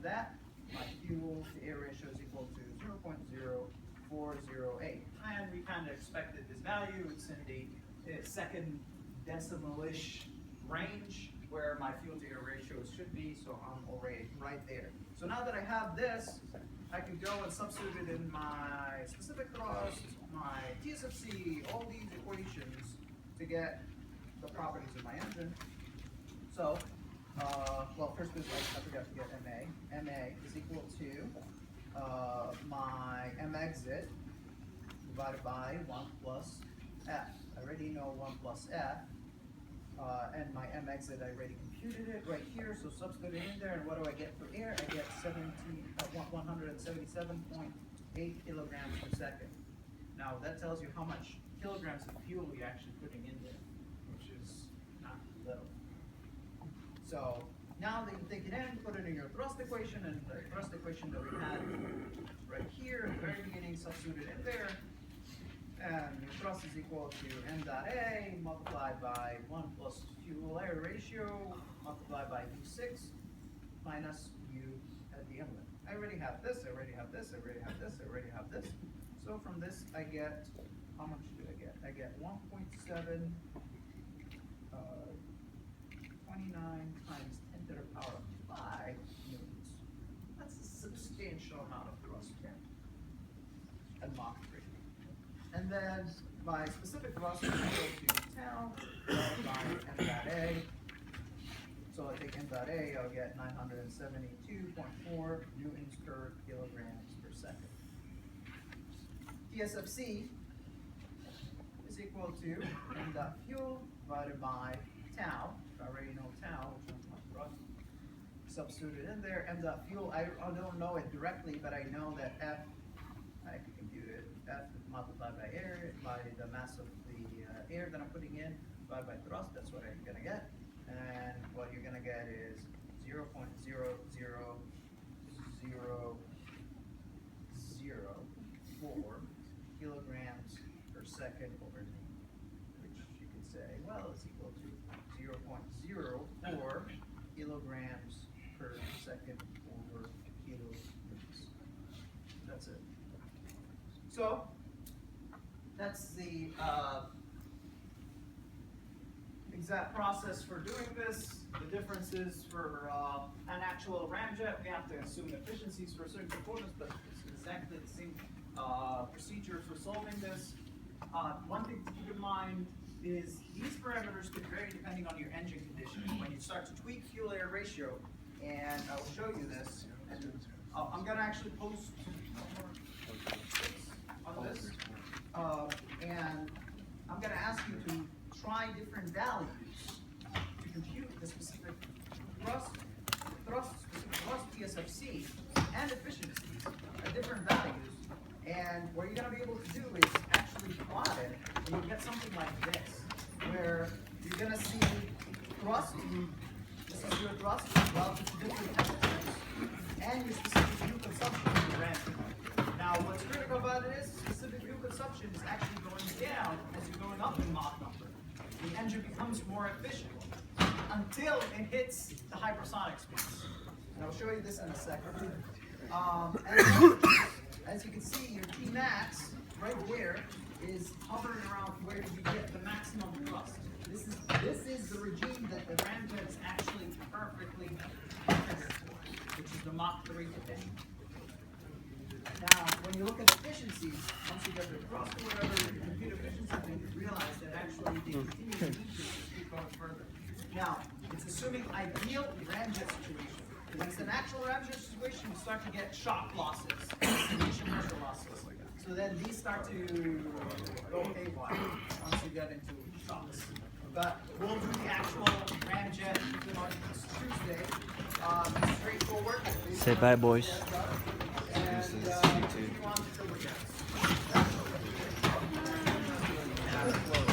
that, my fuel to air ratio is equal to 0.0408. And we kind of expected this value. It's in the second decimal-ish range where my fuel to air ratios should be, so I'm already right there. So now that I have this, I can go and substitute it in my specific thrust, my TSFC, all these equations to get the properties of my engine. So, well, first I forgot to get MA. MA is equal to my M exit divided by 1 plus F. I already know 1 plus F. And my M exit, I already computed it right here, so substitute it in there, and what do I get for air? I get 177.8 kilograms per second. Now, that tells you how much kilograms of fuel you're actually putting in there, which is not little. So, now that you take it in, put it in your thrust equation, and the thrust equation that we had right here at the very beginning, substitute it in there. And your thrust is equal to m dot A multiplied by 1 plus fuel air ratio multiplied by U6 minus U at the inlet. I already have this, I already have this, I already have this, I already have this. So from this I get, how much do I get? I get 1.7, 29 times 10 to the power of 5 newtons. That's a substantial amount of thrust at Mach 3. And then my specific thrust is equal to tau divided by m dot A. So I take m dot A, I'll get 972.4 newtons per kilograms per second. TSFC is equal to m dot fuel divided by tau. I already know tau, which is my thrust. Substitute it in there. M dot fuel, I don't know it directly, but I know that F, I can compute it. F multiplied by air, by the mass of the air that I'm putting in, divided by thrust, that's what I'm gonna get. And what you're gonna get is 0.00004 kilograms per second over V, which you could say, well, is equal to 0.04 kilograms per second over kilonewtons. That's it. So, that's the exact process for doing this. The difference is for an actual ramjet, we have to assume efficiencies for certain components, but it's exactly the same procedure for solving this. One thing to keep in mind is these parameters could vary depending on your engine condition. When you start to tweak fuel-air ratio, and I will show you this, and I'm going to actually post on this, and I'm going to ask you to try different values to compute the specific specific thrust TSFC and efficiencies at different values. And what you're going to be able to do is actually plot it, and you'll get something like this, where you're going to see thrust. This is your thrust relative to different temperatures, and your specific fuel consumption in your engine. Now, what's critical about it is specific fuel consumption is actually going down as you're going up in Mach number. The engine becomes more efficient until it hits the hypersonic speeds. And I'll show you this in a second. As you can see, your Tmax right there is hovering around where you get the maximum thrust. This is the regime that the ramjet is actually perfectly configured for, which is the Mach 3 condition. Now, when you look at efficiencies, once you get the thrust or whatever, you compute efficiency, then you realize that actually they continue to increase as you keep going further. Now, it's assuming ideal ramjet situation. When it's an actual ramjet situation, you start to get shock losses, initial pressure losses. So then these start to go haywire once you get into shocks. But we'll do the actual ramjet on Tuesday. Straightforward. Say bye, boys. And if you want